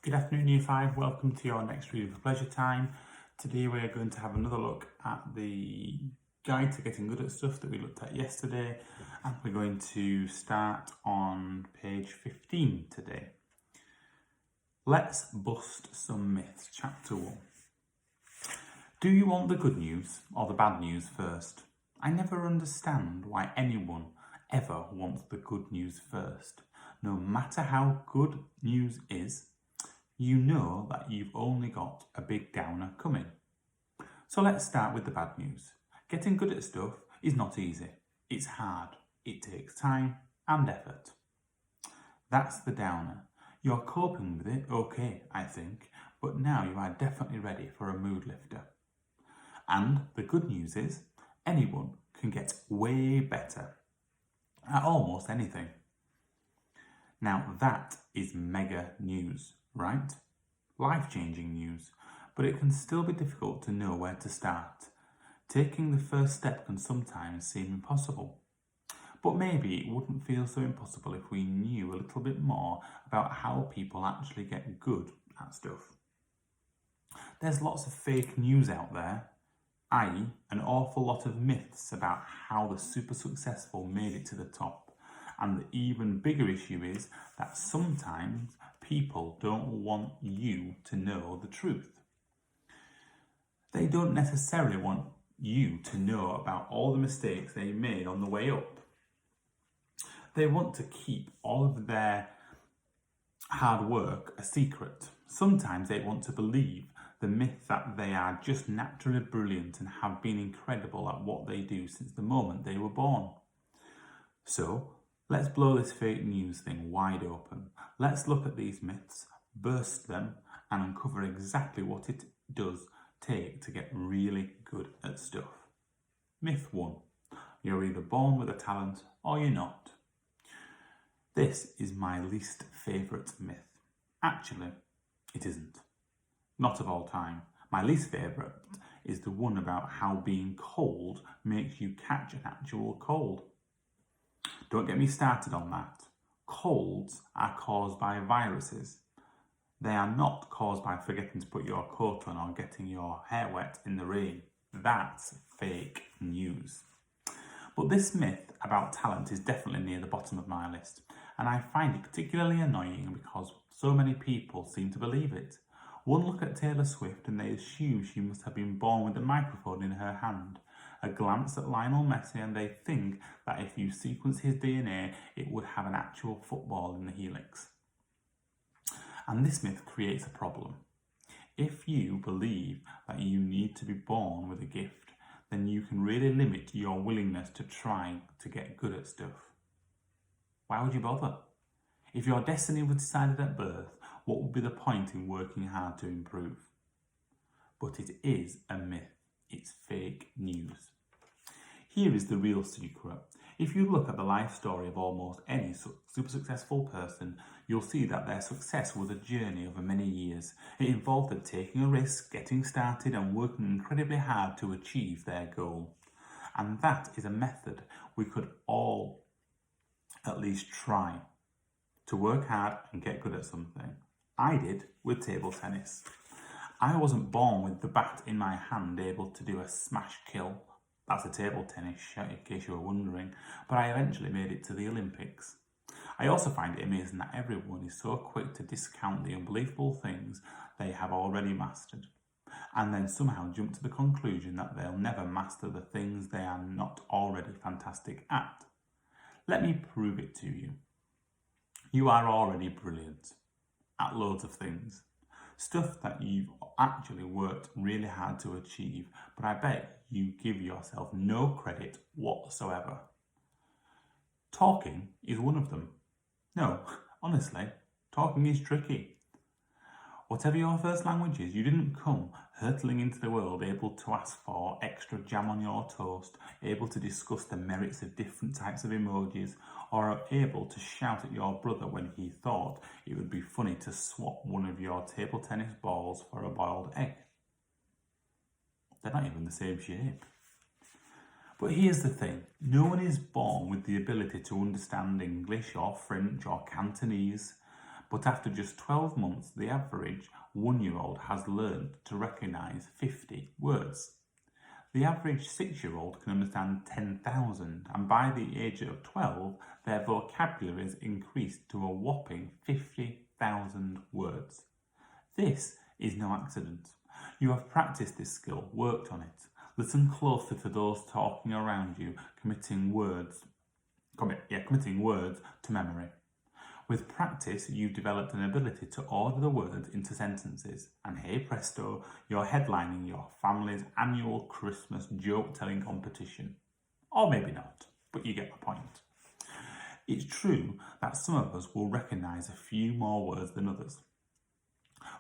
Good afternoon, Year 5. Welcome to your next reading for pleasure time. Today we're going to have another look at the guide to getting good at stuff that we looked at yesterday, and we're going to start on page 15 today. Let's bust some myths, chapter 1. Do you want the good news or the bad news first? I never understand why anyone ever wants the good news first. No matter how good news is, you know that you've only got a big downer coming. So let's start with the bad news. Getting good at stuff is not easy. It's hard. It takes time and effort. That's the downer. You're coping with it okay, I think, but now you are definitely ready for a mood lifter. And the good news is, anyone can get way better at almost anything. Now that is mega news, right? Life-changing news, but it can still be difficult to know where to start. Taking the first step can sometimes seem impossible. But maybe it wouldn't feel so impossible if we knew a little bit more about how people actually get good at stuff. There's lots of fake news out there, i.e. an awful lot of myths about how the super successful made it to the top. And the even bigger issue is that sometimes people don't want you to know the truth. They don't necessarily want you to know about all the mistakes they made on the way up. They want to keep all of their hard work a secret. Sometimes they want to believe the myth that they are just naturally brilliant and have been incredible at what they do since the moment they were born. So, let's blow this fake news thing wide open. Let's look at these myths, burst them, and uncover exactly what it does take to get really good at stuff. Myth 1. You're either born with a talent or you're not. This is my least favourite myth. Actually, it isn't. Not of all time. My least favourite is the one about how being cold makes you catch an actual cold. Don't get me started on that. Colds are caused by viruses. They are not caused by forgetting to put your coat on or getting your hair wet in the rain. That's fake news. But this myth about talent is definitely near the bottom of my list, and I find it particularly annoying because so many people seem to believe it. One look at Taylor Swift and they assume she must have been born with a microphone in her hand. A glance at Lionel Messi and they think that if you sequence his DNA, it would have an actual football in the helix. And this myth creates a problem. If you believe that you need to be born with a gift, then you can really limit your willingness to try to get good at stuff. Why would you bother? If your destiny was decided at birth, what would be the point in working hard to improve? But it is a myth. It's fake news. Here is the real secret. If you look at the life story of almost any super successful person, you'll see that their success was a journey over many years. It involved them taking a risk, getting started and working incredibly hard to achieve their goal. And that is a method we could all at least try to work hard and get good at something. I did with table tennis. I wasn't born with the bat in my hand able to do a smash kill. That's a table tennis shot, in case you were wondering, but I eventually made it to the Olympics. I also find it amazing that everyone is so quick to discount the unbelievable things they have already mastered, and then somehow jump to the conclusion that they'll never master the things they are not already fantastic at. Let me prove it to you. You are already brilliant at loads of things. Stuff that you've actually worked really hard to achieve, but I bet you give yourself no credit whatsoever. Talking is one of them. No, honestly, talking is tricky. Whatever your first language is, you didn't come hurtling into the world able to ask for extra jam on your toast, able to discuss the merits of different types of emojis, or able to shout at your brother when he thought it would be funny to swap one of your table tennis balls for a boiled egg. They're not even the same shape. But here's the thing, no one is born with the ability to understand English or French or Cantonese, But after just 12 months, the average 1-year-old has learned to recognise 50 words. The average 6-year-old can understand 10,000, and by the age of 12, their vocabulary has increased to a whopping 50,000 words. This is no accident. You have practiced this skill, worked on it. Listen closely to those talking around you, committing words to memory. With practice, you've developed an ability to order the words into sentences, and hey presto, you're headlining your family's annual Christmas joke-telling competition. Or maybe not, but you get the point. It's true that some of us will recognise a few more words than others,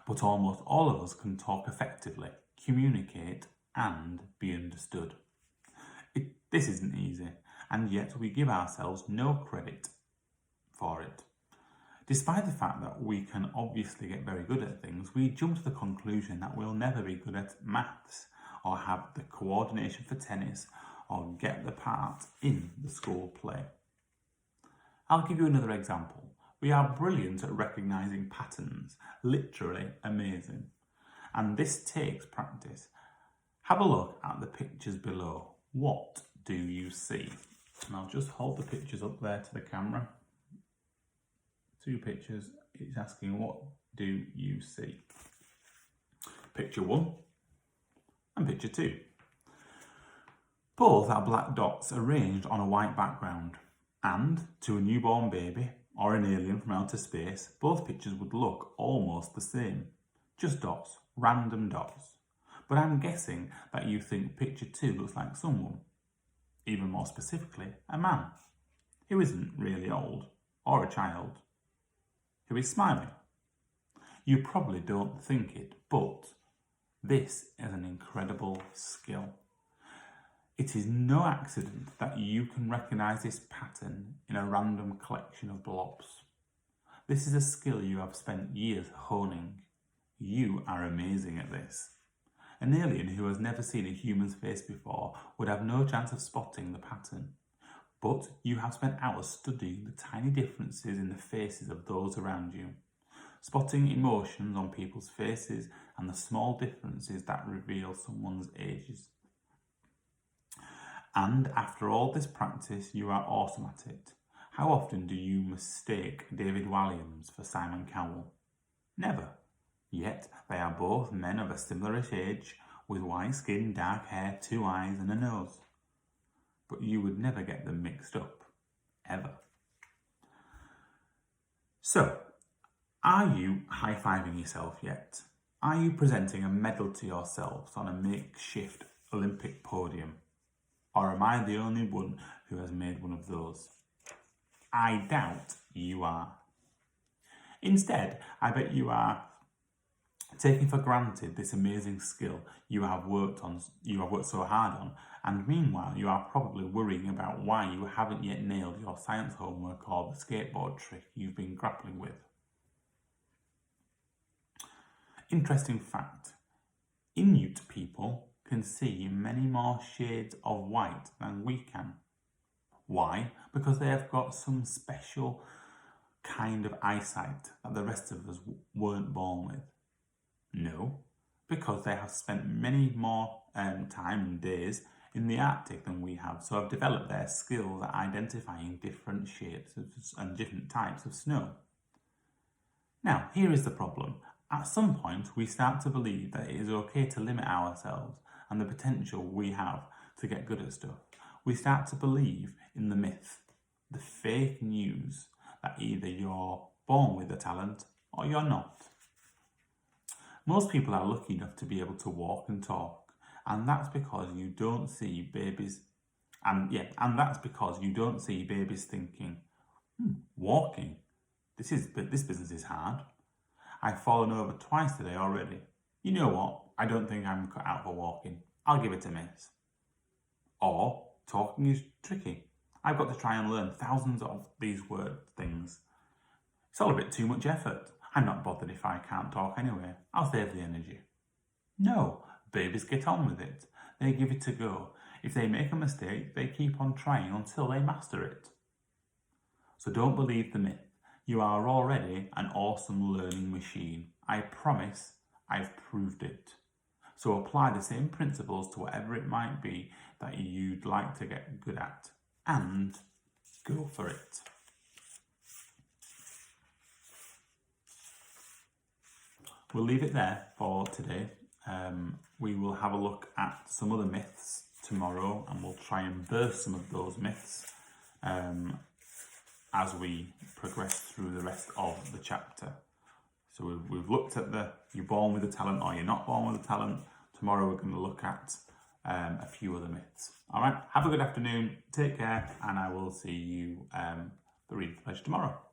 but almost all of us can talk effectively, communicate, and be understood. This isn't easy, and yet we give ourselves no credit for it. Despite the fact that we can obviously get very good at things, we jump to the conclusion that we'll never be good at maths, or have the coordination for tennis, or get the part in the school play. I'll give you another example. We are brilliant at recognising patterns, literally amazing. And this takes practice. Have a look at the pictures below. What do you see? And I'll just hold the pictures up there to the camera. 2 pictures, it's asking, what do you see? Picture 1 and picture 2. Both are black dots arranged on a white background, and to a newborn baby or an alien from outer space, both pictures would look almost the same. Just dots, random dots. But I'm guessing that you think picture 2 looks like someone, even more specifically, a man, who isn't really old, or a child, who is smiling. You probably don't think it, but this is an incredible skill. It is no accident that you can recognise this pattern in a random collection of blobs. This is a skill you have spent years honing. You are amazing at this. An alien who has never seen a human's face before would have no chance of spotting the pattern. But you have spent hours studying the tiny differences in the faces of those around you, spotting emotions on people's faces and the small differences that reveal someone's ages. And after all this practice, you are awesome at it. How often do you mistake David Walliams for Simon Cowell? Never. Yet they are both men of a similarish age, with white skin, dark hair, 2 eyes and a nose. But you would never get them mixed up, ever. So, are you high-fiving yourself yet? Are you presenting a medal to yourselves on a makeshift Olympic podium? Or am I the only one who has made one of those? I doubt you are. Instead, I bet you are taking for granted this amazing skill you have worked so hard on, and meanwhile you are probably worrying about why you haven't yet nailed your science homework or the skateboard trick you've been grappling with. Interesting fact, Inuit people can see many more shades of white than we can. Why? Because they have got some special kind of eyesight that the rest of us weren't born with. No, because they have spent many more time and days in the Arctic than we have, so have developed their skills at identifying different shapes and different types of snow. Now, here is the problem. At some point, we start to believe that it is okay to limit ourselves and the potential we have to get good at stuff. We start to believe in the myth, the fake news, that either you're born with a talent or you're not. Most people are lucky enough to be able to walk and talk, and that's because you don't see babies, and that's because you don't see babies thinking, walking, this business is hard. I've fallen over twice today already. You know what? I don't think I'm cut out for walking. I'll give it a miss. Or, talking is tricky. I've got to try and learn thousands of these word things. It's all a bit too much effort. I'm not bothered if I can't talk anyway. I'll save the energy. No, babies get on with it. They give it a go. If they make a mistake, they keep on trying until they master it. So don't believe the myth. You are already an awesome learning machine. I promise I've proved it. So apply the same principles to whatever it might be that you'd like to get good at, and go for it. We'll leave it there for today. We will have a look at some other myths tomorrow, and we'll try and burst some of those myths as we progress through the rest of the chapter. So we've looked at the you're born with a talent or you're not born with a talent. Tomorrow we're going to look at a few other myths. All right, have a good afternoon, take care, and I will see you for Read with Pleasure tomorrow.